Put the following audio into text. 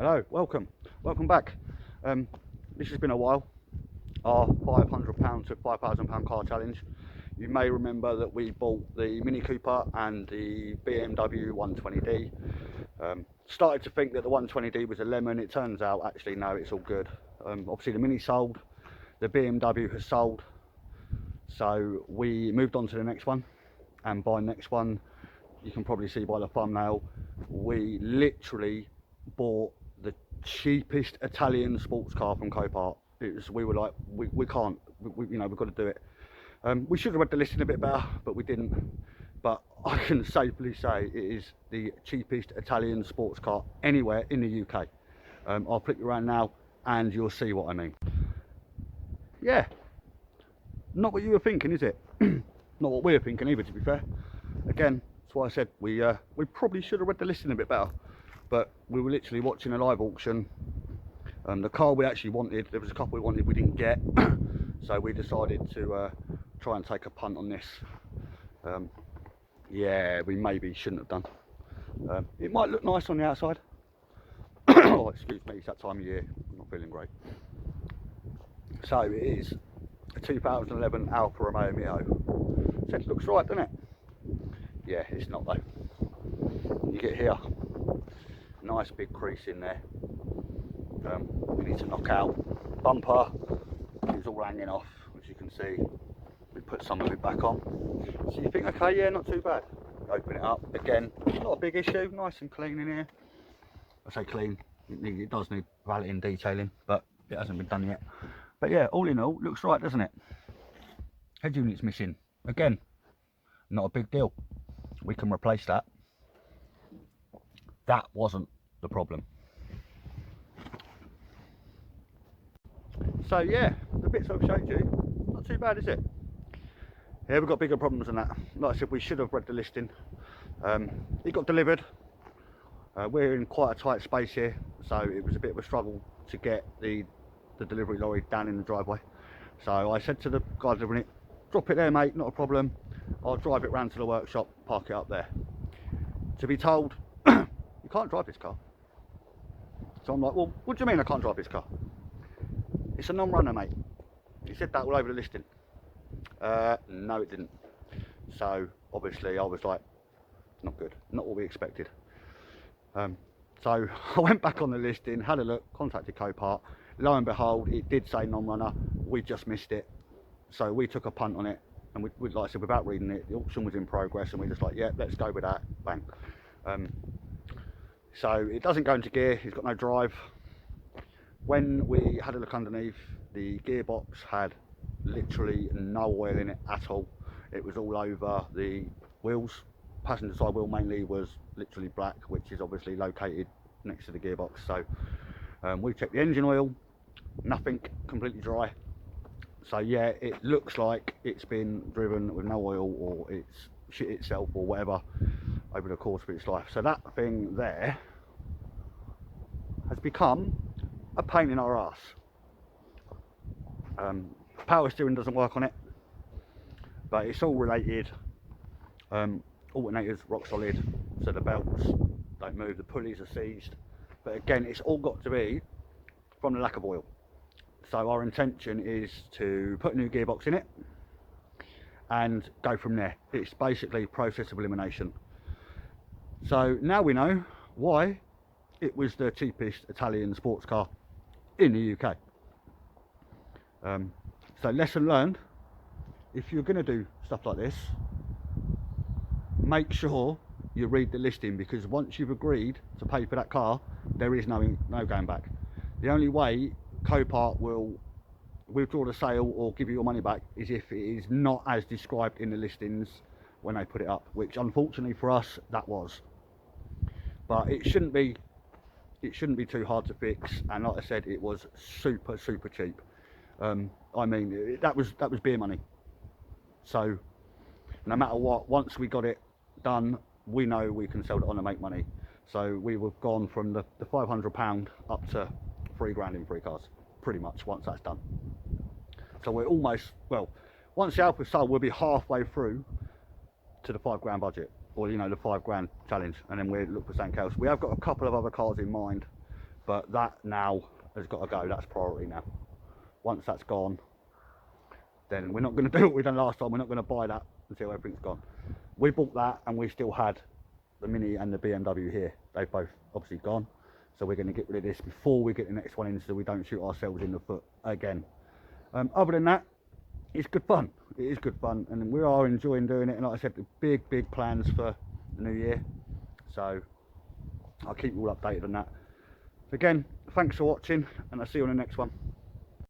Hello, welcome back. This has been a while. Our £500 to £5,000 car challenge. You may remember that we bought the Mini Cooper and the BMW 120D. Started to think that the 120D was a lemon. It turns out actually no, it's all good. Obviously the Mini sold, the BMW has sold, so we moved on to the next one. And by next one, you can probably see by the thumbnail, we literally bought the cheapest Italian sports car from Copart. We were like, we can't, we've got to do it. We should have read the listing a bit better, but we didn't. But I can safely say it is the cheapest Italian sports car anywhere in the UK. I'll flip you around now and you'll see what I mean. Yeah, not what you were thinking, is it? Not what we're thinking either, to be fair. Again, that's why I said we probably should have read the listing a bit better. But we were literally watching a live auction. The car we actually wanted, there was a couple we wanted we didn't get. So we decided to try and take a punt on this. Yeah, we maybe shouldn't have done. It might look nice on the outside. Oh, excuse me, it's that time of year. I'm not feeling great. So it is a 2011 Alfa Romeo Mio. So it looks right, doesn't it? Yeah, it's not though. You get here, nice big crease in there. We need to knock out bumper. It's all hanging off, as you can see. We put some of it back on. So you think, okay, yeah, not too bad. Open it up again. Not a big issue. Nice and clean in here. I say clean. It does need valeting, detailing, but it hasn't been done yet. But yeah, all in all, looks right, doesn't it? Head unit's missing. Again, not a big deal. We can replace that. That wasn't the problem. So yeah, the bits I've showed you, not too bad, is it? Yeah, we've got bigger problems than that. Like I said, we should have read the listing. It got delivered. We're in quite a tight space here, so it was a bit of a struggle to get the delivery lorry down in the driveway. So I said to the guy delivering it, drop it there mate, not a problem. I'll drive it round to the workshop, park it up there. To be told, you can't drive this car. So I'm like, well, what do you mean I can't drive this car? It's a non-runner, mate. He said that all over the listing. No, it didn't. So obviously I was like, not good, not what we expected. So I went back on the listing, had a look, contacted Copart. Lo and behold, it did say non-runner. We just missed it. So we took a punt on it. And we, like I said, without reading it, the auction was in progress, and we just like, yeah, let's go with that. Bang. So it doesn't go into gear. It's got no drive. When we had a look underneath, the gearbox had literally no oil in it at all. It was all over the wheels. Passenger side wheel mainly was literally black, which is obviously located next to the gearbox. So we checked the engine oil, nothing, completely dry. So yeah, it looks like it's been driven with no oil, or it's shit itself or whatever over the course of its life. So that thing there has become a pain in our ass. Power steering doesn't work on it, but it's all related. Alternators rock solid, so the belts don't move, the pulleys are seized. But again, it's all got to be from the lack of oil. So our intention is to put a new gearbox in it and go from there. It's basically process of elimination. So now we know why it was the cheapest Italian sports car in the UK. So lesson learned, if you're going to do stuff like this, make sure you read the listing, because once you've agreed to pay for that car, there is no going back. The only way Copart will withdraw the sale or give you your money back is if it is not as described in the listings when they put it up, which unfortunately for us that was. But it shouldn't be too hard to fix, and like I said, it was super cheap. I mean, that was beer money. So no matter what, once we got it done, we know we can sell it on and make money. So we were gone from the £500 up to £3 in 3 cars, pretty much, once that's done. So we're almost, well, once the Alfa's sold, we'll be halfway through to the £5 budget, or the £5 challenge, and then we'll look for something else. We have got a couple of other cars in mind, But that now has got to go. That's priority now. Once that's gone, then we're not going to do what we done last time. We're not going to buy that until everything's gone. We bought that and we still had the Mini and the BMW here. They've both obviously gone. So we're going to get rid of this before we get the next one in, so we don't shoot ourselves in the foot again. Other than that, it's good fun. It is good fun, and we are enjoying doing it. And like I said, the big plans for the new year. So I'll keep you all updated on that. Again, thanks for watching, and I'll see you on the next one.